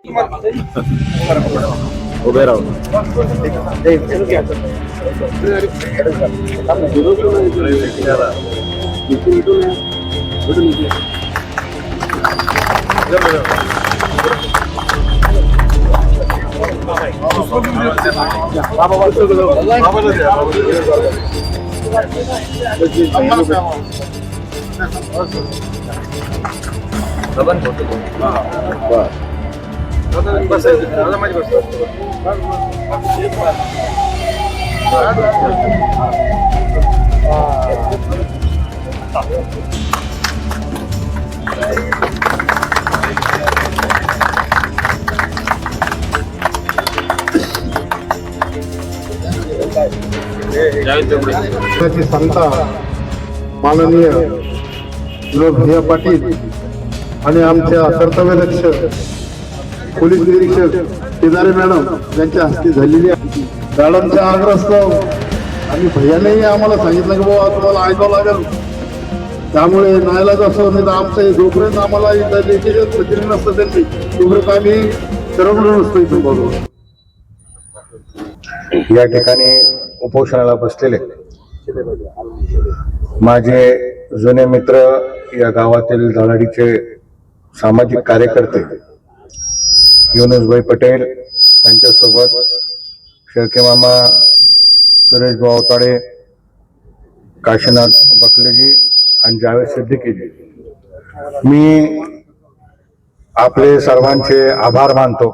उभे राहू. संता माननीय विनोद पाटील आणि आमच्या कर्तव्यदक्ष पोलीस निरीक्षक केदारे मॅडम यांच्या हस्ते झालेली आहे. मॅडमच्या आग्रहास्तव आणि भैयानेही आम्हाला सांगितलं की बाबा तुम्हाला ऐकावं लागेल, त्यामुळे नाईलाज असं नाही तर आमचं जोपर्यंत आम्हाला प्रतिनिधी नसतं त्यांनी तोपर्यंत आम्ही ठरवलं नसतो इथून बघू. या ठिकाणी उपोषणाला बसलेले माझे जुने मित्र, या गावातील धडाडीचे सामाजिक कार्यकर्ते युनुसभाई पटेल, त्यांच्यासोबत शेळके मामा, सुरेश भाऊ अवताडे, काशीनाथ बकलेजी आणि जावेद सिद्दीकीजी, मी आपले सर्वांचे आभार मानतो.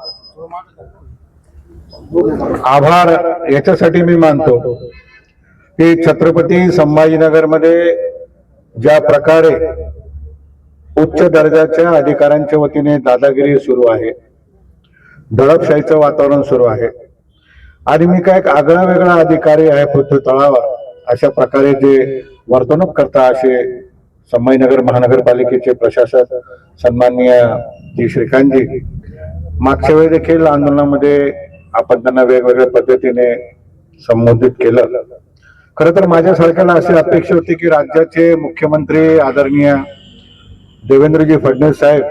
आभार याच्यासाठी मी मानतो की छत्रपती संभाजीनगरमध्ये ज्या प्रकारे उच्च दर्जाच्या अधिकाऱ्यांच्या वतीने दादागिरी सुरू आहे, दडपशाहीचं वातावरण सुरू आहे आणि मी काय एक आगळा वेगळा अधिकारी आहे पृथ्वी तळावर अशा प्रकारे जे वर्तणूक करता असे संभाजीनगर महानगरपालिकेचे प्रशासक सन्माननीय जी श्रीकांतजी, मागच्या वेळी देखील आंदोलनामध्ये आपण त्यांना वेगवेगळ्या पद्धतीने संबोधित केलं. खरं तर माझ्यासारख्याला अशी अपेक्षा होती की राज्याचे मुख्यमंत्री आदरणीय देवेंद्रजी फडणवीस साहेब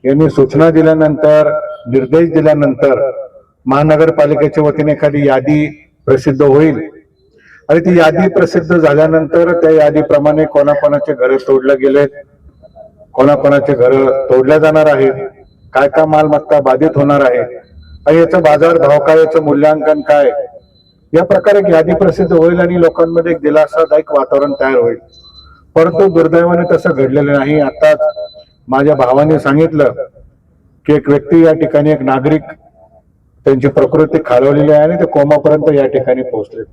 यांनी सूचना दिल्यानंतर, निर्देश दिल्यानंतर महानगरपालिकेच्या वतीने एखादी यादी प्रसिद्ध होईल आणि ती यादी प्रसिद्ध झाल्यानंतर त्या यादीप्रमाणे कोणाकोणाचे घर तोडले गेलेत, कोणाकोणाचे घर तोडल्या जाणार आहेत, काय काय मालमत्ता बाधित होणार आहे आणि याचा बाजार भाव काय, याचं मूल्यांकन काय, या प्रकारे एक यादी प्रसिद्ध होईल आणि लोकांमध्ये एक दिलासादायक वातावरण तयार होईल. परंतु दुर्दैवाने तसं घडलेलं नाही. आताच माझ्या भावाने सांगितलं की एक व्यक्ती या ठिकाणी, एक नागरिक, त्यांची प्रकृती खालवलेली आहे आणि ते कोमापर्यंत या ठिकाणी पोहोचले.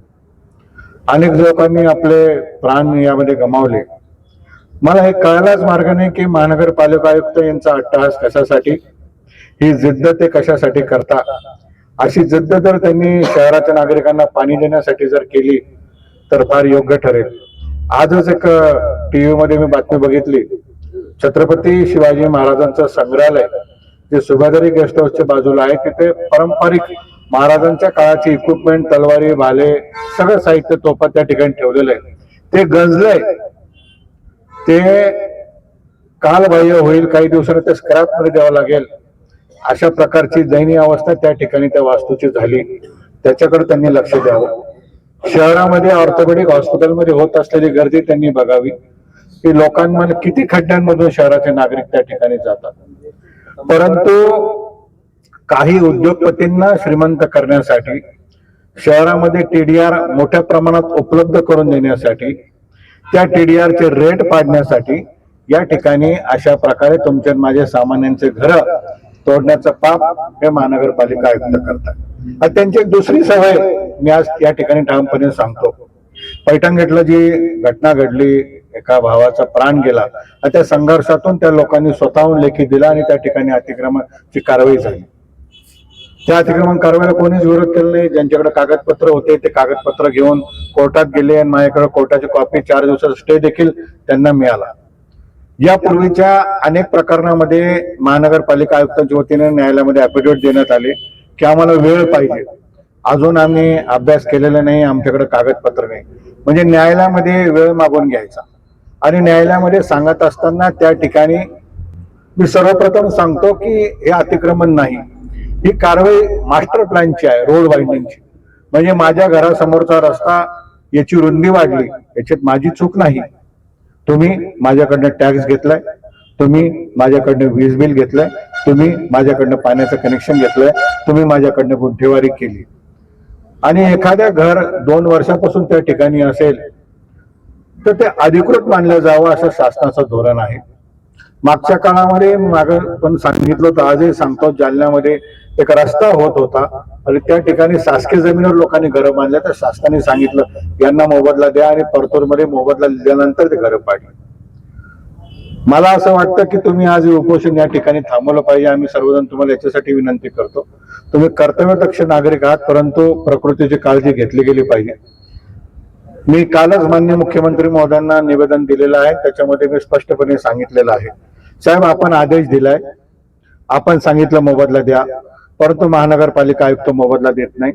अनेक लोकांनी आपले प्राण यामध्ये गमावले. मला हे कळायलाच मार्ग नाही की महानगरपालिका आयुक्त यांचा अट्टहास कशासाठी, ही जिद्द ते कशासाठी करता. अशी जिद्द जर त्यांनी शहराच्या नागरिकांना पाणी देण्यासाठी जर केली तर फार योग्य ठरेल. आजच एक टीव्ही मध्ये मी बातमी बघितली, छत्रपती शिवाजी महाराजांचं संग्रहालय जे सुभेदारी गेस्ट हाऊसच्या बाजूला आहे, तिथे पारंपरिक महाराजांच्या काळाची इक्विपमेंट, तलवारी, भाले, सगळं साहित्य, तोफा त्या ठिकाणी ठेवलेलं आहे. ते गंजलंय, ते कालबाह्य होईल, काही दिवसांनी ते स्क्रॅप मध्ये द्यावं लागेल, अशा प्रकारची दयनीय अवस्था त्या ठिकाणी त्या वास्तूची झाली. त्याच्याकडे त्यांनी लक्ष द्यावं. शहरामध्ये ऑर्थोपेडिक हॉस्पिटलमध्ये होत असलेली गर्दी त्यांनी बघावी की लोकांमध्ये किती खड्ड्यांमधून शहराचे नागरिक त्या ठिकाणी जातात. परंतु काही उद्योगपतींना श्रीमंत करण्यासाठी, शहरामध्ये TDR मोठ्या प्रमाणात उपलब्ध करून देण्यासाठी, त्या TDRचे रेट पाडण्यासाठी या ठिकाणी अशा प्रकारे तुमचे माझे सामान्यांचे घर तोडण्याचं पाप हे महानगरपालिका आयुक्त करतात. त्यांची एक दुसरी सवय मी आज या ठिकाणी ठामपणे सांगतो. पैठणगेटला जी घटना घडली, एका भावाचा प्राण गेला, त्या संघर्षातून त्या लोकांनी स्वतःहून लेखी दिला आणि त्या ठिकाणी अतिक्रमणाची कारवाई झाली. त्या अतिक्रमण कारवाईला कोणीच विरोध केला नाही. ज्यांच्याकडे कागदपत्र होते ते कागदपत्र घेऊन कोर्टात गेले आणि माझ्याकडे कोर्टाची कॉपी 4 दिवसाचा स्टे देखील त्यांना मिळाला. यापूर्वीच्या अनेक प्रकरणामध्ये महानगरपालिका आयुक्तांच्या वतीने न्यायालयामध्ये ऍफिडेव्हिट देण्यात आले की आम्हाला वेळ पाहिजे, अजून आम्ही अभ्यास केलेला नाही, आमच्याकडे कागदपत्र नाही. म्हणजे न्यायालयामध्ये वेळ मागून घ्यायचा आणि न्यायालयामध्ये सांगत असताना त्या ठिकाणी मी सर्वप्रथम सांगतो की हे अतिक्रमण नाही, ही कारवाई मास्टर प्लॅनची आहे, रोड वाइंडिंगची. म्हणजे माझ्या घरासमोरचा रस्ता याची रुंदी वाढली, याच्यात माझी चूक नाही. तुम्ही माझ्याकडनं टॅक्स घेतलाय, तुम्ही माझ्याकडनं वीज बिल घेतलंय, तुम्ही माझ्याकडनं पाण्याचं कनेक्शन घेतलंय, तुम्ही माझ्याकडनं गुंठेवारी केली. आणि एखाद्या घर 2 वर्षापासून त्या ठिकाणी असेल तर ते अधिकृत मानलं जावं असं शासनाचं धोरण आहे. मागच्या काळामध्ये मागं पण सांगितलं होतं, आजही सांगतो, जालन्यामध्ये एक रस्ता होत होता आणि त्या ठिकाणी शासकीय जमिनीवर लोकांनी घरं बांधल्या, तर शासनाने सांगितलं यांना मोबदला द्या आणि परतूरमध्ये मोबदला दिल्यानंतर ते घरं पाडली. मला असं वाटतं की तुम्ही आज हे उपोषण या ठिकाणी थांबवलं पाहिजे. आम्ही सर्वजण तुम्हाला याच्यासाठी विनंती करतो. तुम्ही कर्तव्यदक्ष नागरिक आहात, परंतु प्रकृतीची काळजी घेतली गेली पाहिजे. मी कालच माननीय मुख्यमंत्री महोदयांना निवेदन दिलेलं आहे, त्याच्यामध्ये मी स्पष्टपणे सांगितलेलं आहे, साहेब आपण आदेश दिलाय, आपण सांगितलं मोबदला द्या, परंतु महानगरपालिका आयुक्त मोबदला देत नाही.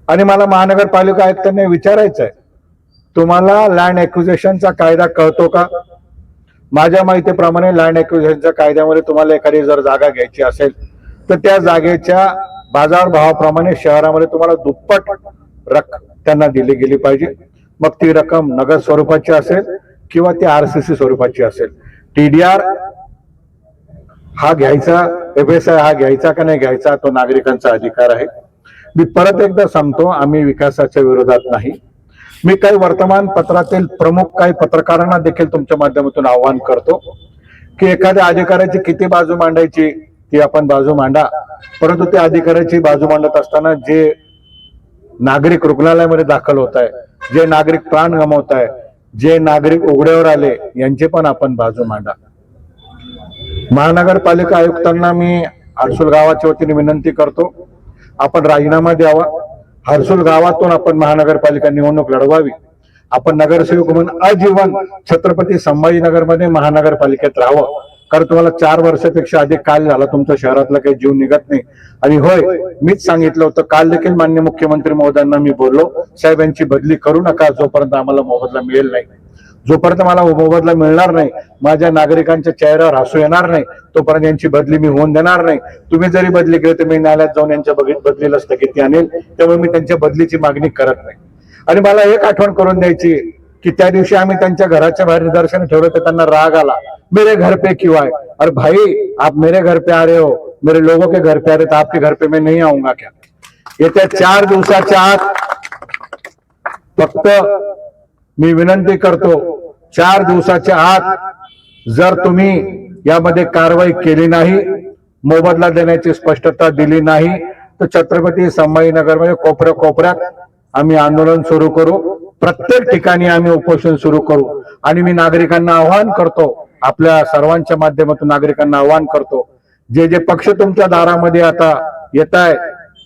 आणि मला महानगरपालिका आयुक्तांना विचारायचं आहे, तुम्हाला लँड ॲक्विजिशनचा कायदा कळतो का? माझ्या माहितीप्रमाणे लँड ॲक्विजिशनच्या कायद्यामध्ये तुम्हाला एखादी जर जागा घ्यायची असेल तर त्या जागेच्या बाजारभावाप्रमाणे शहरामध्ये तुम्हाला दुप्पट रक्कम त्यांना दिली गेली पाहिजे. मग ती रक्कम नगद स्वरूपाची असेल किंवा ती RCC स्वरूपाची असेल. TDR हा घ्यायचा, FSI हा घ्यायचा का नाही घ्यायचा, तो नागरिकांचा अधिकार आहे. मी परत एकदा सांगतो, आम्ही विकासाच्या विरोधात नाही. मी काही वर्तमानपत्रातील प्रमुख काही पत्रकारांना देखील तुमच्या माध्यमातून आवाहन करतो की एखाद्या अधिकाऱ्याची किती बाजू मांडायची ती आपण बाजू मांडा, परंतु त्या अधिकाऱ्याची बाजू मांडत असताना जे नागरिक रुग्णालयामध्ये दाखल होत आहे, जे नागरिक प्राण गमावत आहे, जे नागरिक उघड्यावर आले, यांचे पण आपण बाजू मांडा. महानगरपालिका आयुक्तांना मी हर्सुल गावाच्या वतीने विनंती करतो, आपण राजीनामा द्यावा. हर्सुल गावातून आपण महानगरपालिका निवडणूक लढवावी. आपण नगरसेवक म्हणून आजीवन छत्रपती संभाजीनगरमध्ये महानगरपालिकेत राहावं. कारण तुम्हाला 4 वर्षापेक्षा अधिक काल झाला तुमच्या शहरातला काही जीव निघत नाही. आणि होय, मीच सांगितलं होतं, काल देखील माननीय मुख्यमंत्री महोदयांना मी बोललो, साहेब यांची बदली करू नका जोपर्यंत आम्हाला मोबदला मिळेल नाही. जोपर्यंत मला मोबदला मिळणार नाही, माझ्या नागरिकांच्या चेहऱ्यावर हसू येणार नाही, तोपर्यंत यांची बदली मी होऊन देणार नाही. तुम्ही जरी बदली केली तर मी न्यायालयात जाऊन यांच्या बदलीला स्थगिती आणेल. त्यामुळे मी त्यांच्या बदलीची मागणी करत नाही. आणि मला एक आठवण करून द्यायची की त्या दिवशी आम्ही त्यांच्या घराच्या बाहेर निदर्शन ठेवलं तर त्यांना राग आला, मेरे घर पे क्यों आए? अरे भाई, आप मेरे घर पे आ रहे हो, मेरे लोगों के घर पे आ रहे, तो आपके घर पे मैं नहीं आऊंगा क्या? येत्या 4 दिवसाच्या आत फक्त मी विनंती करतो, 4 दिवसाच्या आत जर तुम्ही यामध्ये कारवाई केली नाही, मोबदला देण्याची स्पष्टता दिली नाही, तर छत्रपती संभाजीनगरमध्ये कोपऱ्यात आम्ही आंदोलन सुरू करू. प्रत्येक ठिकाणी आम्ही उपोषण सुरू करू. आणि मी नागरिकांना आवाहन करतो, आपल्या सर्वांच्या माध्यमातून नागरिकांना आवाहन करतो, जे जे पक्ष तुमच्या दारामध्ये आता येत आहे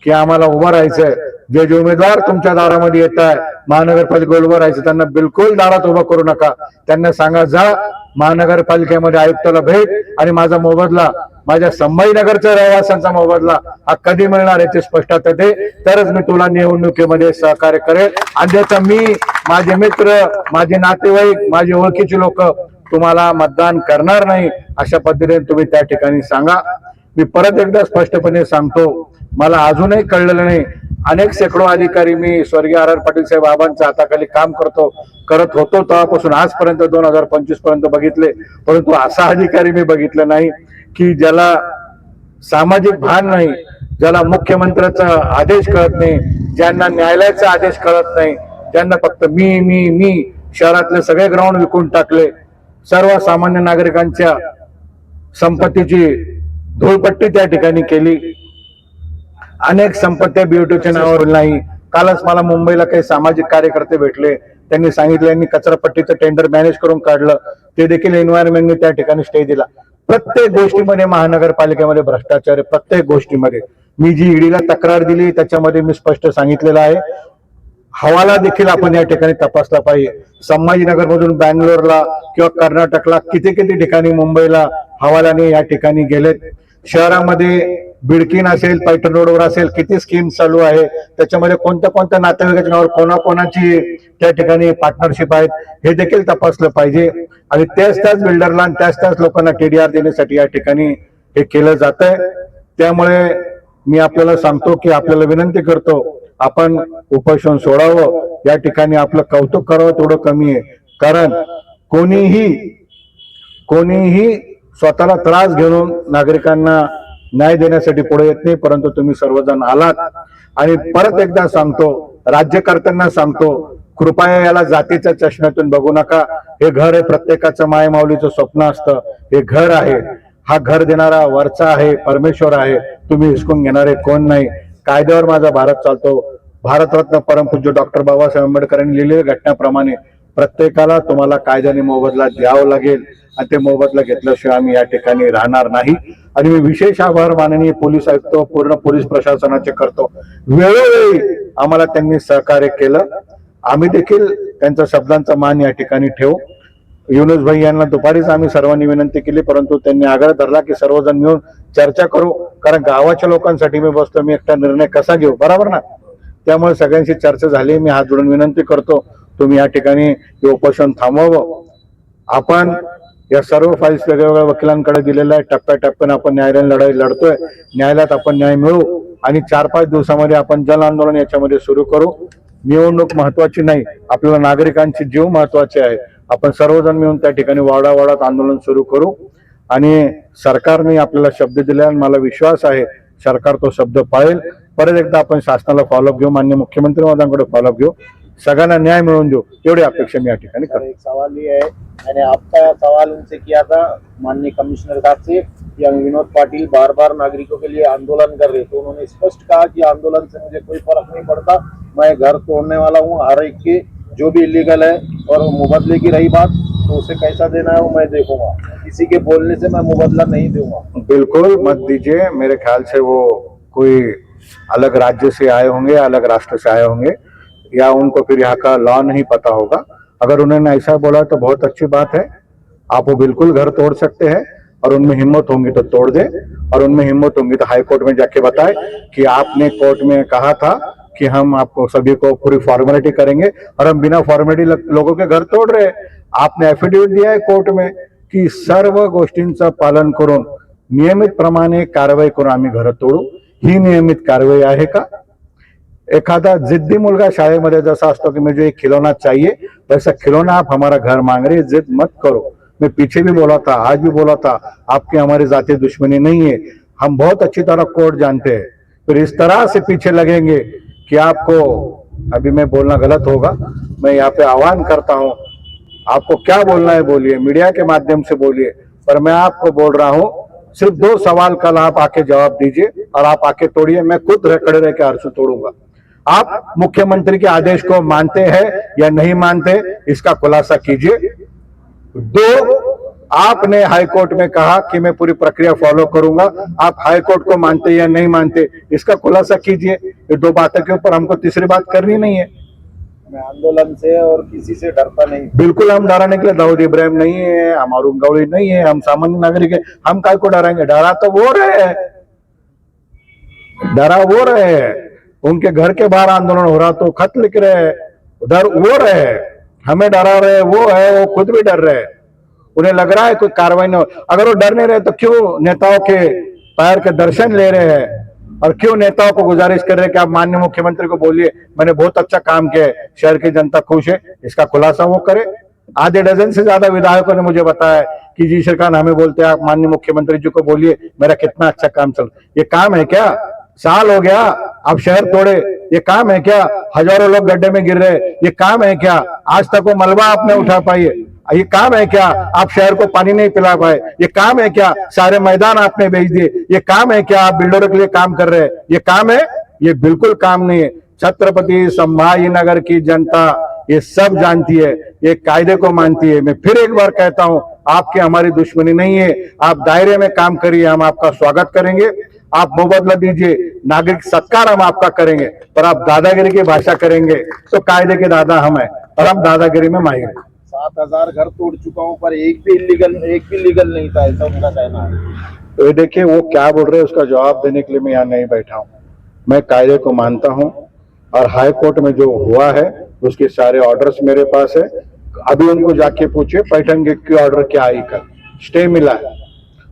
की आम्हाला उभं राहायचंय, जे जे उमेदवार तुमच्या दारामध्ये येत आहे महानगरपालिकेवर उभं राहायचं, त्यांना बिलकुल दारात उभं करू नका. त्यांना सांगा, जा महानगरपालिकेमध्ये आयुक्ताला भेट आणि माझा मोबदला, माझ्या संभाजीनगरच्या रहिवाशांचा मोबदला हा कधी मिळणार याची स्पष्टता दे, तरच मी तुला निवडणुकीमध्ये सहकार्य करेल. अन्यथा मी, माझे मित्र, माझे नातेवाईक, माझे ओळखीचे लोक तुम्हाला मतदान करणार नाही, अशा पद्धतीने तुम्ही त्या ठिकाणी सांगा. मी परत एकदा स्पष्टपणे सांगतो, मला अजूनही कळलेलं नाही, अनेक शेकडो अधिकारी मी स्वर्गीय RR पाटील साहेब बाबांच्या हाताखाली काम करत होतो तेव्हापासून आजपर्यंत 2025 पर्यंत बघितले, परंतु असा अधिकारी मी बघितला नाही की ज्याला सामाजिक भान नाही, ज्याला मुख्यमंत्र्याचा आदेश कळत नाही, ज्यांना न्यायालयाचा आदेश कळत नाही, ज्यांना फक्त मी शहरातले सगळे ग्राउंड विकून टाकले, सर्वसामान्य नागरिकांच्या संपत्तीची धूळपट्टी त्या ठिकाणी केली, अनेक संपत्त्या BOTच्या नावावर नाही. कालच मला मुंबईला काही सामाजिक कार्यकर्ते भेटले, त्यांनी सांगितलं यांनी कचरापट्टीचं टेंडर मॅनेज करून काढलं, ते देखील एन्व्हायरमेंटने त्या ठिकाणी स्टे दिला. प्रत्येक गोष्टीमध्ये महानगरपालिकेमध्ये भ्रष्टाचार आहे, प्रत्येक गोष्टीमध्ये. मी जी ईडीला तक्रार दिली त्याच्यामध्ये मी स्पष्ट सांगितलेलं आहे, हवाला देखील आपण या ठिकाणी तपासला पाहिजे. संभाजीनगर मधून बँगलोरला किंवा कर्नाटकला किती ठिकाणी मुंबईला हवालाने या ठिकाणी गेलेत. शहरामध्ये बिडकीन असेल, पैठण रोडवर असेल, किती स्कीम चालू आहे, त्याच्यामध्ये कोणत्या कोणत्या नातेवाईकाच्या नावावर कोणाकोणाची त्या ठिकाणी पार्टनरशिप आहेत हे देखील तपासलं पाहिजे. आणि त्याच बिल्डरला आणि त्याच लोकांना TDR देण्यासाठी या ठिकाणी हे केलं जात आहे. त्यामुळे मी आपल्याला सांगतो की आपल्याला विनंती करतो, आपण उपोषण सोडावं, या ठिकाणी आपलं कौतुक करावं तेवढं कमी आहे. कारण कोणीही स्वतःला त्रास घेऊन नागरिकांना न्याय देण्यासाठी पुढे येत नाही, परंतु तुम्ही सर्वजण आलात. आणि परत एकदा सांगतो, राज्यकर्त्यांना सांगतो, कृपया याला जातीच्या चष्म्यातून बघू नका. हे घर हे प्रत्येकाचं मायमाऊलीचं स्वप्न असतं. हे घर आहे, हा घर देणारा वरचा आहे, परमेश्वर आहे. तुम्ही हिसकून घेणारे कोण नाही. कायद्यावर माझा भारत चालतो. भारतरत्न परमपूज्य डॉक्टर बाबासाहेब आंबेडकरांनी लिहिलेल्या घटनेप्रमाणे प्रत्येकाला तुम्हाला कायद्याने मोबदला द्यावा लागेल आणि ते मोबदला घेतल्याशिवाय आम्ही या ठिकाणी राहणार नाही. आणि मी विशेष आभार माननीय पोलीस आयुक्त, पूर्ण पोलीस प्रशासनाचे करतो. वेळोवेळी आम्हाला त्यांनी सहकार्य केलं. आम्ही देखील त्यांच्या शब्दांचा मान या ठिकाणी ठेवू. युनुस भाई यांना दुपारीच आम्ही सर्वांनी विनंती केली, परंतु त्यांनी आग्रह धरला की सर्वजण मिळून चर्चा करू, कारण गावाच्या लोकांसाठी मी बसतो, मी एकटा निर्णय कसा घेऊ, बरोबर ना. त्यामुळे सगळ्यांशी चर्चा झाली. मी हात जोडून विनंती करतो, तुम्ही या ठिकाणी हे उपोषण थांबवावं. आपण या सर्व फाईल्स वेगवेगळ्या वकिलांकडे दिलेल्या आहे. टप्प्याटप्प्याने आपण न्यायालयीन लढाई लढतोय. न्यायालयात आपण न्याय मिळवू आणि 4-5 दिवसामध्ये आपण जन आंदोलन याच्यामध्ये सुरू करू. निवडणूक महत्वाची नाही, आपल्याला नागरिकांचे जीव महत्वाचे आहे. आपण सर्वजण मिळून त्या ठिकाणी वाडावाडात आंदोलन सुरू करू. आणि सरकारने आपल्याला शब्द दिला आणि मला विश्वास आहे सरकार तो शब्द पाळेल. परत एकदा आपण शासनाला फॉलोअप घेऊ, माननीय मुख्यमंत्री महोदयांकडे फॉलोअप घेऊ, सगळ्यांना न्याय मिळवून देऊ, एवढी अपेक्षा मी या ठिकाणी करतो. एक सवाल ये है, मैंने आपका सवाल उनसे किया था माननीय कमिश्नर साहब से कि विनोद पाटिल बार बार नागरिकों के लिए आंदोलन कर रहे, तो उन्होंने स्पष्ट कहा कि आंदोलन से मुझे कोई फर्क नहीं पड़ता, मैं घर तोड़ने वाला हूँ हर एक के, जो भी इलीगल है। और मुबदले की रही बात, तो उसे कैसा देना है वो मैं देखूंगा, किसी के बोलने से मैं मुबदला नहीं दूंगा। बिल्कुल मत दीजिए। मेरे ख्याल से वो कोई अलग राज्य से आए होंगे, अलग राष्ट्र से आए होंगे, या उनको फिर यहाँ का लॉ नहीं पता होगा। अगर उन्होंने ऐसा बोला तो बहुत अच्छी बात है। आप वो बिल्कुल घर तोड़ सकते हैं, और उनमें हिम्मत होंगी तो तोड़ दे, और उनमें हिम्मत होंगी तो हाई कोर्ट में जाके बताए कि आपने कोर्ट में कहा था कि हम आपको सभी को पूरी फॉर्मेलिटी करेंगे, और हम बिना फॉर्मेलिटी लोगों के घर तोड़ रहे। आपने एफिडेविट दिया है कोर्ट में की सर्व गोष्टींचं पालन करून नियमित प्रमाणे कारवाई करून आम्ही घर तोडू। ही नियमित कारवाई आहे का? एखादा जिद्दी मुलगा शाळेमध्ये जसा असतो कि मुझे एक खिलौना चाहिए, वैसा खिलौना आप हमारा घर मांग रहे, जिद मत करो। मैं पीछे भी बोला था, आज भी बोला था, आपकी हमारी जाती दुश्मनी नहीं है। हम बहुत अच्छी तरह कोर्ट जानते हैं। फिर इस तरह से पीछे लगेंगे कि आपको, अभी मैं बोलना गलत होगा, मैं यहाँ पे आह्वान करता हूँ, आपको क्या बोलना है बोलिए, मीडिया के माध्यम से बोलिए, पर मैं आपको बोल रहा हूँ सिर्फ 2 सवाल कल आप आके जवाब दीजिए, और आप आके तोड़िए। मैं खुद खड़े रह के हर्ष तोड़ूंगा। आप मुख्यमंत्री के आदेश को मानते हैं या नहीं मानते, इसका खुलासा कीजिए। 2, आपने हाईकोर्ट में कहा कि मैं पूरी प्रक्रिया फॉलो करूंगा, आप हाईकोर्ट को मानते या नहीं मानते, इसका खुलासा कीजिए। ये 2 बातों के ऊपर हमको तीसरी बात करनी नहीं है। मैं आंदोलन से और किसी से डरता नहीं। बिल्कुल हम डराने के लिए दाऊद इब्राहिम नहीं है, हम अरुण गवळी नहीं है, हम सामान्य नागरिक है। हम काय को डराएंगे? डरा तो वो रहे, डरा वो रहे। उनके घर के बाहर आंदोलन हो रहा तो खत लिख रहे, डर वो रहे, हमें डरा रहे वो है, वो खुद भी डर रहे। उन्हें लग रहा है कोई कार्रवाई नहीं हो। अगर वो डर नहीं रहे तो क्यों नेताओं के पैर के दर्शन ले रहे हैं, और क्यों नेताओं को गुजारिश कर रहे हैं कि आप माननीय मुख्यमंत्री को बोलिए मैंने बहुत अच्छा काम किया है, शहर की जनता खुश है, इसका खुलासा वो करे। आधे डजन से ज्यादा विधायकों ने मुझे बताया कि जी सरकार हमें बोलते हैं आप माननीय मुख्यमंत्री जी को बोलिए मेरा कितना अच्छा काम चल। ये काम है क्या? साल हो गया आप शहर तोड़े, ये काम है क्या? हजारों लोग गड्ढे में गिर रहे, ये काम है क्या? आज तक वो मलबा आपने उठा पाई है, ये काम है क्या? आप शहर को पानी नहीं पिला पाए, ये काम है क्या? सारे मैदान आपने बेच दिए, ये काम है क्या? आप बिल्डरों के लिए काम कर रहे हैं, ये काम है? ये बिल्कुल काम नहीं है। छत्रपति संभाजीनगर की जनता ये सब जानती है, ये कायदे को मानती है। मैं फिर एक बार कहता हूं, आपकी हमारी दुश्मनी नहीं है। आप दायरे में काम करिए, हम आपका स्वागत करेंगे। आप मुबदला दीजिए, नागरिक सत्कार हम आपका करेंगे, पर आप दादागिरी की भाषा करेंगे तो कायदे के दादा हम हैं, और हम दादागिरी में माहिर हैं। 7,000 घर तोड़ चुका हूँ, पर एक भी लीगल नहीं था, ऐसा उनका कहना है। तो ये देखिए वो क्या बोल रहे हैं, उसका जवाब देने के लिए मैं यहाँ नहीं बैठा हूँ। मैं कायदे को मानता हूँ और हाई कोर्ट में जो हुआ है उसके सारे ऑर्डर्स मेरे पास है। अभी उनको जाके पूछिए पैठन गेट की ऑर्डर क्या आई, कल स्टे मिला है।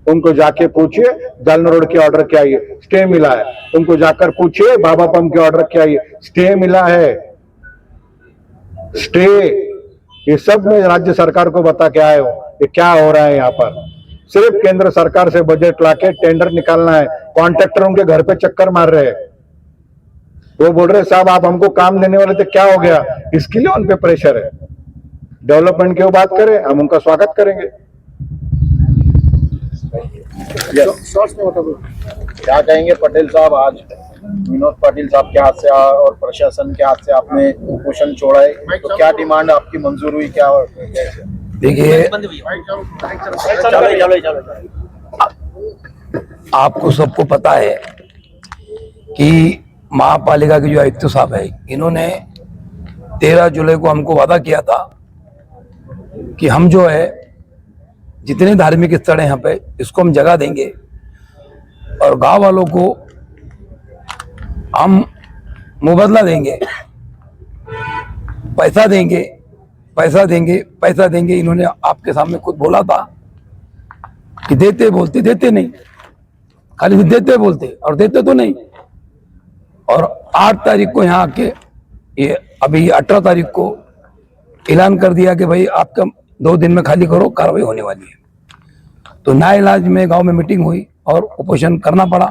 उनको जाके पूछिए जालना रोड की ऑर्डर क्या आई, स्टे मिला है। उनको जाकर पूछिए बाबा पंप की ऑर्डर क्या आई, स्टे मिला है। स्टे ये सब में राज्य सरकार को बता के आए हो ये क्या हो रहा है यहाँ पर। सिर्फ केंद्र सरकार से बजट लाके टेंडर निकालना है, कॉन्ट्रैक्टर उनके घर पे चक्कर मार रहे हैं। वो बोल रहे साहब आप हमको काम देने वाले थे, क्या हो गया, इसके लिए उन पे प्रेशर है। डेवलपमेंट की वो बात करें, हम उनका स्वागत करेंगे। क्या कहेंगे पटेल साहब, आज विनोद पाटिल साहब के हाथ से और प्रशासन के हाथ से आपने कुपोषण छोड़ा है, तो क्या डिमांड आपकी मंजूर हुई, क्या देखिए आपको सबको पता है कि महापालिका के जो आयुक्त साहब है, इन्होंने 13 जुलाई को हमको वादा किया था कि हम जो है जितने धार्मिक स्थल हैं यहाँ पे इसको हम जगह देंगे और गांव वालों को हम मुबादला देंगे, पैसा देंगे पैसा देंगे पैसा देंगे। इन्होंने आपके सामने खुद बोला था कि देते बोलते देते नहीं, खाली देते बोलते और देते तो नहीं। और 8 तारीख को यहाँ आके ये अभी 18 तारीख को ऐलान कर दिया कि भाई आपका 2 दिन में खाली करो, कार्रवाई होने वाली है। तो ना इलाज में गांव में मीटिंग हुई और उपोषण करना पड़ा।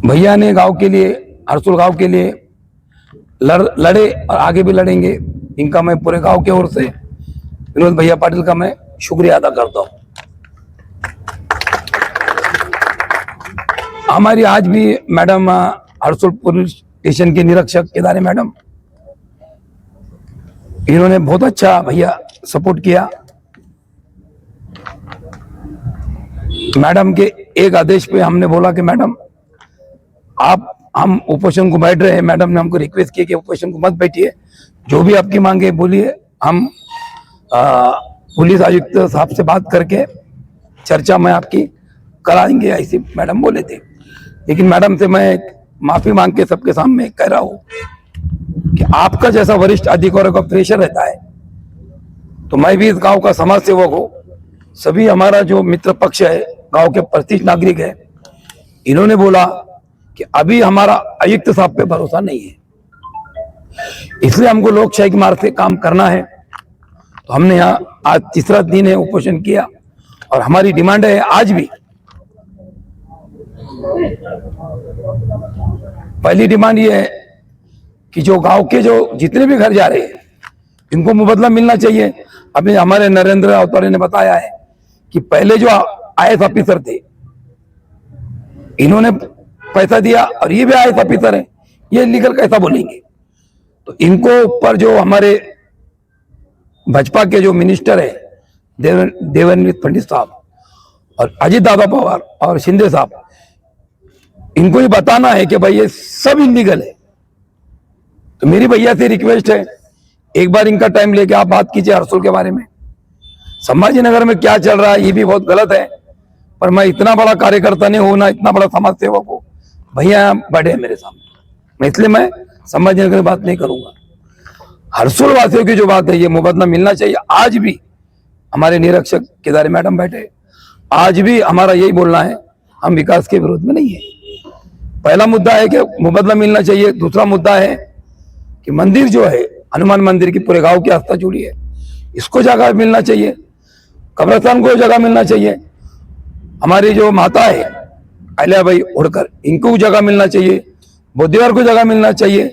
भैया ने गांव के लिए, हरसुल गांव के लिए लड़े और आगे भी लड़ेंगे। इनका मैं पूरे गांव की ओर से विनोद भैया पाटिल का मैं शुक्रिया अदा करता हूं। हमारी आज भी मैडम हरसुल पुलिस स्टेशन के निरीक्षक केदारे मैडम, इन्होंने बहुत अच्छा भैया सपोर्ट किया। मैडम के एक आदेश पे हमने बोला कि मैडम हम उपोषण को बैठ रहे हैं। मैडम ने हमको रिक्वेस्ट किया कि उपोषण को मत बैठिए, जो भी आपकी मांगे बोलिए, हम पुलिस आयुक्त साहब से बात करके चर्चा में आपकी कराएंगे, ऐसे मैडम बोले थे। लेकिन मैडम से मैं माफी मांग के सबके सामने कह रहा हूं कि आपका जैसा वरिष्ठ अधिकारियों का प्रेशर रहता है, तो मैं भी इस गांव का समाज सेवक हूं। सभी हमारा जो मित्र पक्ष है, गांव के प्रतिष्ठित नागरिक है, इन्होंने बोला कि अभी हमारा आयुक्त साहब पे भरोसा नहीं है, इसलिए हमको लोकशाही के मार्ग से काम करना है। तो हमने यहाँ आज तीसरा दिन है उपोषण किया और हमारी डिमांड है आज भी। पहली डिमांड ये है कि जो गांव के जो जितने भी घर जा रहे हैं इनको मुबादला मिलना चाहिए। अभी हमारे नरेंद्र अवतारे ने बताया है कि पहले जो आईएएस ऑफिसर थे इन्होंने पैसा दिया और ये भी आईएएस ऑफिसर है, ये लीगल कैसा बोलेंगे। तो इनको ऊपर जो हमारे भाजपा के जो मिनिस्टर है देवेंद्र फडणवीस साहब और अजित दादा पवार और शिंदे साहब, इनको ये बताना है कि भाई ये सब इलीगल है। तो मेरी भैया से रिक्वेस्ट है, एक बार इनका टाइम लेके आप बात कीजिए हरसुल के बारे में। संभाजी नगर में क्या चल रहा है ये भी बहुत गलत है, पर मैं इतना बड़ा कार्यकर्ता नहीं हूं ना इतना बड़ा समाज सेवक हूं। भैया बड़े मेरे सामने, इसलिए मैं संभाजी नगर की बात नहीं करूंगा। हरसुल वासियों की जो बात है, ये मुबादला मिलना चाहिए। आज भी हमारे निरीक्षक केदारे मैडम बैठे, आज भी हमारा यही बोलना है, हम विकास के विरोध में नहीं है। पहला मुद्दा है कि मुबादला मिलना चाहिए। दूसरा मुद्दा है कि मंदिर जो है हनुमान मंदिर की पूरे गांव की आस्था जुड़ी है, इसको जगह मिलना चाहिए। कब्रिस्तान को जगह मिलना चाहिए। हमारी जो माता है अहिल्याबाई होड़कर, इनको जगह मिलना चाहिए। बुद्धिवार को जगह मिलना चाहिए।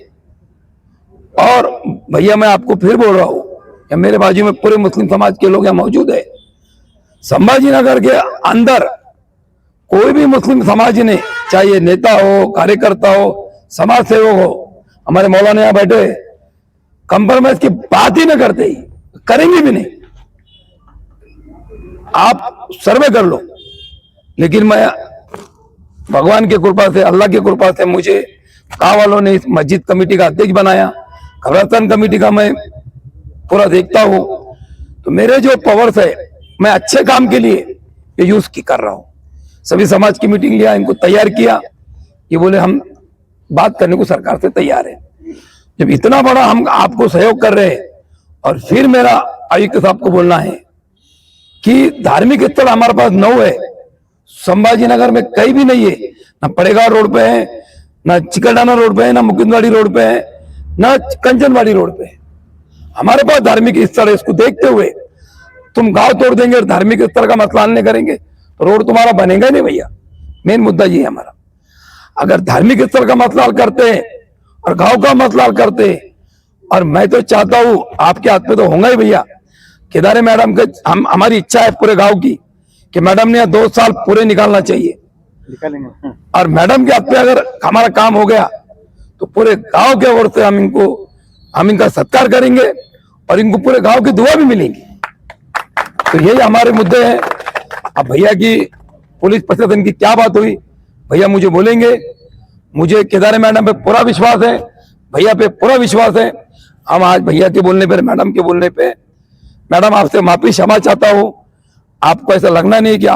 और भैया मैं आपको फिर बोल रहा हूं कि मेरे बाजू में पूरे मुस्लिम समाज के लोग यहाँ मौजूद है। संभाजी नगर के अंदर कोई भी मुस्लिम समाज ने, चाहे नेता हो, कार्यकर्ता हो, समाज सेवक हो, हमारे मौलाना यहाँ बैठे, कंप्रोमाइज की बात ही न करते, ही करेंगे भी नहीं। आप सर्वे कर लो। लेकिन मैं भगवान की कृपा से, अल्लाह की कृपा से मुझे गांव वालों ने इस मस्जिद कमेटी का अध्यक्ष बनाया, कब्रिस्तान कमेटी का मैं पूरा देखता हूं। तो मेरे जो पावर्स है मैं अच्छे काम के लिए ये यूज की कर रहा हूं। सभी समाज की मीटिंग लिया, इनको तैयार किया, ये बोले हम बात करने को सरकार से तैयार है। जब इतना बड़ा हम आपको सहयोग कर रहे हैं और फिर मेरा आयुक्त साहब को बोलना है कि धार्मिक स्थल हमारे पास 9 है, संभाजी नगर में कहीं भी नहीं है, ना पड़ेगांव रोड पे है, ना चिकलडाना रोड पे है, ना मुकुंदवाड़ी रोड पे है, ना कंचनवाड़ी रोड पे है। हमारे पास धार्मिक स्थल है। इसको देखते हुए तुम गांव तोड़ देंगे और धार्मिक स्थल का मसला हल नहीं करेंगे तो रोड तुम्हारा बनेगा ही नहीं भैया। मेन मुद्दा ये है हमारा। अगर धार्मिक स्थल का मसला हल करते हैं और गांव का मसला हल करते हैं, और मैं तो चाहता हूं आपके हाथ पे तो होगा ही भैया, केदारे मैडम के हमारी इच्छा है पूरे गांव की कि मैडम ने 2 साल पूरे निकालना चाहिए, निकालेंगे। और मैडम के हाथ पे अगर हमारा काम हो गया तो पूरे गांव के ओर से हम इनका सत्कार करेंगे और इनको पूरे गांव की दुआ भी मिलेंगी। तो यही हमारे मुद्दे हैं। अब भैया की पुलिस प्रशासन की क्या बात हुई, भैया मुझे बोलेंगे। मुझे केदारे मैडम पे पूरा विश्वास है, भैया पे पूरा विश्वास है। हम आज भैया के बोलने पे, मैडम के बोलने पे, मैडम आपसे माफी क्षमा चाहता हूं। आपको ऐसा लगना नहीं कि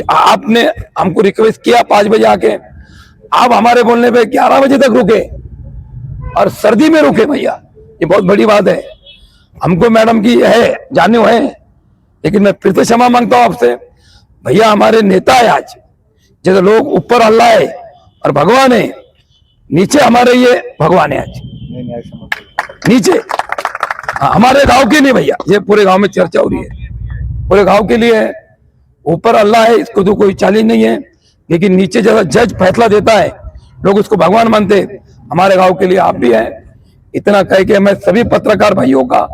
आपने हमको रिक्वेस्ट किया 5 बजे आके, आप हमारे बोलने पे 11 बजे तक रुके और सर्दी में रुके भैया, ये बहुत बड़ी बात है। हमको मैडम की है जाने है, लेकिन मैं फिर से क्षमा मांगता हूं आपसे। भैया हमारे नेता है आज, जैसे लोग ऊपर अल्लाह है और भगवान है, नीचे हमारे ये भगवान है आज नीचे। हमारे गांव के लिए भैया, ये पूरे गांव में चर्चा हो रही है, पूरे गांव के लिए है। ऊपर अल्लाह है, इसको तो कोई चैलेंज नहीं है, लेकिन नीचे जैसा जज फैसला देता है लोग उसको भगवान मानते। हमारे गांव के लिए आप भी हैं। इतना कह के मैं सभी पत्रकार भाइयों का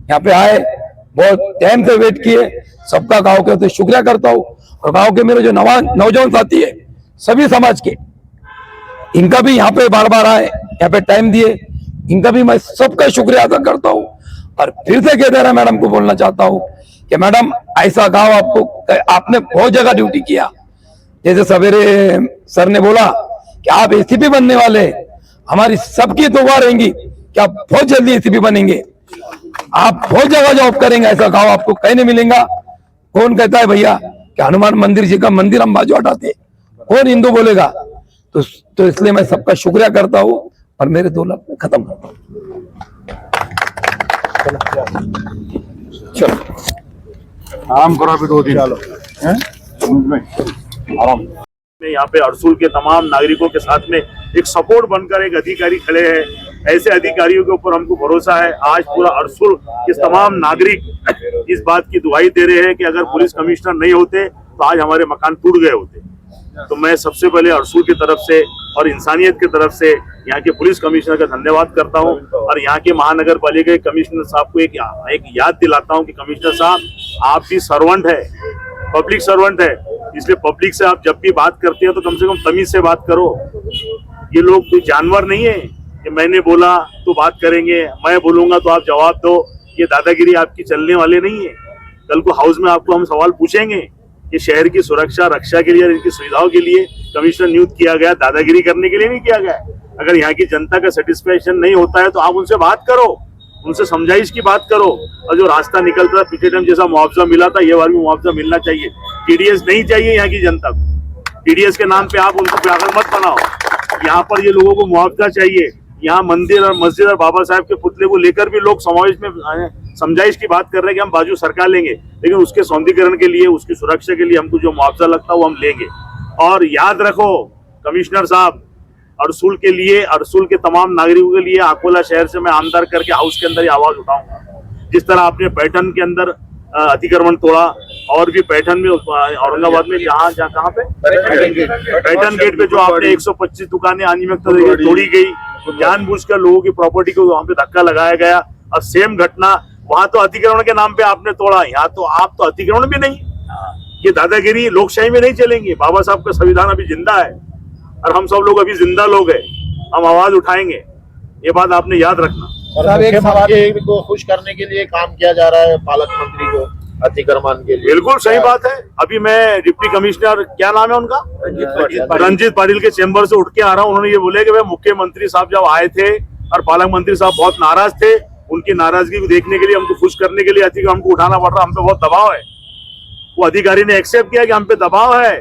यहाँ पे आए, बहुत टाइम से वेट किए, सबका गांव के तो शुक्रिया करता हूँ। और गांव के मेरे जो नौजवान साथी है सभी समाज के, इनका भी यहाँ पे बार बार आए, यहाँ पे टाइम दिए, इनका भी मैं सबका शुक्रिया अदा करता हूँ। और फिर से केदारा मैडम को बोलना चाहता हूँ कि मैडम ऐसा गांव आपने बहुत जगह ड्यूटी किया। जैसे सवेरे सर ने बोला कि आप एसीपी बनने वाले, हमारी सबकी दुआ रहेंगी कि आप बहुत जल्दी एसीपी बनेंगे, आप बहुत जगह जॉब करेंगे। ऐसा गांव आपको कहीं नहीं मिलेगा। कौन कहता है भैया कि हनुमान मंदिर जी का मंदिर हम बाजू हटाते, कौन हिंदू बोलेगा? तो इसलिए मैं सबका शुक्रिया करता हूँ और मेरे 2 लाख में खत्म करता हूँ। चलो आराम करो अभी 2 दिन। आराम। में यहाँ पे अरसूल के तमाम नागरिकों के साथ में एक सपोर्ट बनकर एक अधिकारी खड़े हैं। ऐसे अधिकारियों के ऊपर हमको भरोसा है। आज पूरा अरसूल के तमाम नागरिक इस बात की दुहाई दे रहे हैं कि अगर पुलिस कमिश्नर नहीं होते तो आज हमारे मकान टूट गए होते। तो मैं सबसे पहले अरसूल की तरफ से और इंसानियत की तरफ से यहाँ के पुलिस कमिश्नर का धन्यवाद करता हूँ और यहाँ के महानगर पालिका के कमिश्नर साहब को एक याद दिलाता हूँ कि कमिश्नर साहब आप भी सर्वेंट है, पब्लिक सर्वेंट है, इसलिए पब्लिक से आप जब भी बात करते हैं तो कम से कम तमीज से बात करो। ये लोग कोई जानवर नहीं है कि मैंने बोला तो बात करेंगे, मैं बोलूंगा तो आप जवाब दो। ये दादागिरी आपकी चलने वाले नहीं है। कल को हाउस में आपको हम सवाल पूछेंगे कि शहर की सुरक्षा रक्षा के लिए और इनकी सुविधाओं के लिए कमिश्नर नियुक्त किया गया, दादागिरी करने के लिए नहीं किया गया। अगर यहाँ की जनता का सेटिस्फेक्शन नहीं होता है तो आप उनसे बात करो, उनसे समझाइश की बात करो। और जो रास्ता निकलता था पिछले टाइम जैसा मुआवजा मिला था, ये बार भी मुआवजा मिलना चाहिए। टीडीएस नहीं चाहिए यहाँ की जनता को। टीडीएस के नाम पे आप उनको पागल मत बनाओ। यहाँ पर ये लोगों को मुआवजा चाहिए। यहाँ मंदिर और मस्जिद और बाबा साहब के पुतले को लेकर भी लोग समावेश में समझाइश की बात कर रहे हैं कि हम बाजू सरकार लेंगे, लेकिन उसके सौंदर्यीकरण के लिए, उसकी सुरक्षा के लिए हमको जो मुआवजा लगता है वो हम लेंगे। और याद रखो कमिश्नर साहब, अरसूल के लिए, अरसूल के तमाम नागरिकों के लिए अकोला शहर से मैं आमदार करके हाउस के अंदर ही आवाज उठाऊंगा। जिस तरह आपने पैठन के अंदर अतिक्रमण तोड़ा और भी पैठन में, औरंगाबाद में कहाँ पे पैठन गेट पे जो आपने 125 दुकानें अनियमित तोड़ी गई, जानबूझकर लोगों की प्रॉपर्टी को वहां पे धक्का लगाया गया। और सेम घटना वहां तो अतिक्रमण के नाम पे आपने तोड़ा, यहाँ तो आप तो अतिक्रमण भी नहीं। ये दादागिरी लोकशाही में नहीं चलेंगी। बाबा साहब का संविधान अभी जिंदा है और हम सब लोग अभी जिंदा लोग हैं, हम आवाज उठाएंगे। ये बात आपने याद रखना। मुख्यमंत्री को खुश करने के लिए काम किया जा रहा है, पालक मंत्री को अतिक्रमण के लिए। बिल्कुल सही बात है। अभी मैं डिप्टी कमिश्नर, क्या नाम है उनका, रंजीत पाटिल के चेंबर से उठ के आ रहा हूँ। उन्होंने ये बोले कि भाई मुख्यमंत्री साहब जब आए थे और पालक मंत्री साहब बहुत नाराज थे, उनकी नाराजगी को देखने के लिए, हमको खुश करने के लिए अतिक्रमण हमको उठाना पड़ रहा, हम पे बहुत दबाव है। वो अधिकारी ने एक्सेप्ट किया कि हम पे दबाव है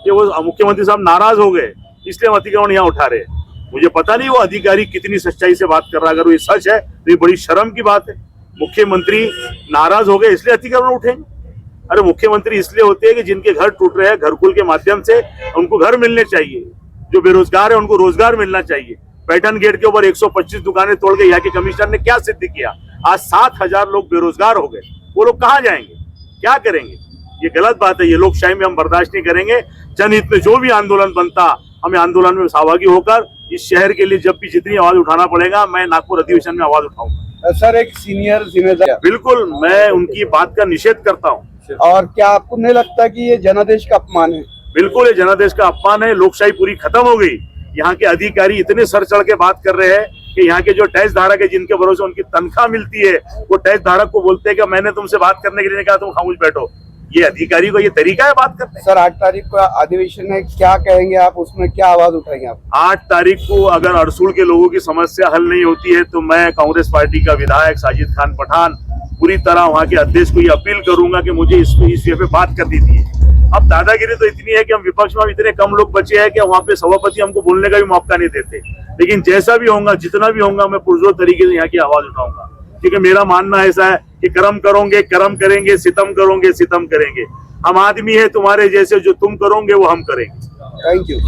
कि वो मुख्यमंत्री साहब नाराज हो गए, इसलिए हम अतिक्रमण यहाँ उठा रहे हैं। मुझे पता नहीं वो अधिकारी कितनी सच्चाई से बात कर रहा है। अगर वो सच है तो ये बड़ी शर्म की बात है। मुख्यमंत्री नाराज हो गए इसलिए अतिक्रमण उठेंगे? अरे मुख्यमंत्री इसलिए होते हैं कि जिनके घर टूट रहे हैं, घरकुल के माध्यम से उनको घर मिलने चाहिए। जो बेरोजगार है उनको रोजगार मिलना चाहिए। पैठन गेट के ऊपर 125 दुकानें तोड़ के यहाँ के कमिश्नर ने क्या सिद्ध किया? आज 7,000 लोग बेरोजगार हो गए। वो लोग कहाँ जाएंगे, क्या करेंगे? ये गलत बात है। ये लोकशाही में हम बर्दाश्त नहीं करेंगे। जनहित में जो भी आंदोलन बनता, हमें आंदोलन में सहभागी होकर इस शहर के लिए जब भी जितनी आवाज उठाना पड़ेगा, मैं नागपुर अधिवेशन में आवाज उठाऊंगा। सर, एक सीनियर जिम्मेदार, बिल्कुल मैं उनकी बात का निषेध करता हूँ। और क्या आपको नहीं लगता कि ये जनादेश का अपमान है? बिल्कुल ये जनादेश का अपमान है। लोकशाही पूरी खत्म हो गई। यहाँ के अधिकारी इतने सर चढ़ के बात कर रहे हैं कि यहाँ के जो टैक्स धारक है, जिनके भरोसे उनकी तनख्वाह मिलती है, वो टैक्स धारक को बोलते हैं कि मैंने तुमसे बात करने के लिए नहीं कहा, तुम खामोश बैठो। ये अधिकारी को ये तरीका है बात करने? सर, 8 तारीख को अधिवेशन है, क्या कहेंगे आप? उसमें क्या आवाज उठाएंगे आप? 8 तारीख को अगर अरसूल के लोगों की समस्या हल नहीं होती है तो मैं कांग्रेस पार्टी का विधायक साजिद खान पठान पूरी तरह वहां के अध्यक्ष को ये अपील करूंगा कि मुझे इस विषय पे बात कर दीजिए। अब दादागिरी तो इतनी है कि हम विपक्ष में इतने कम लोग बचे हैं कि वहां पे सभापति हमको बोलने का भी मौका नहीं देते। लेकिन जैसा भी होगा, जितना भी होगा, मैं पुरजोर तरीके से यहाँ की आवाज उठाऊंगा। क्योंकि मेरा मानना ऐसा है कि कर्म करोगे कर्म करेंगे, सितम करोगे सितम करेंगे। हम आदमी है तुम्हारे जैसे, जो तुम करोगे वो हम करेंगे। Thank you.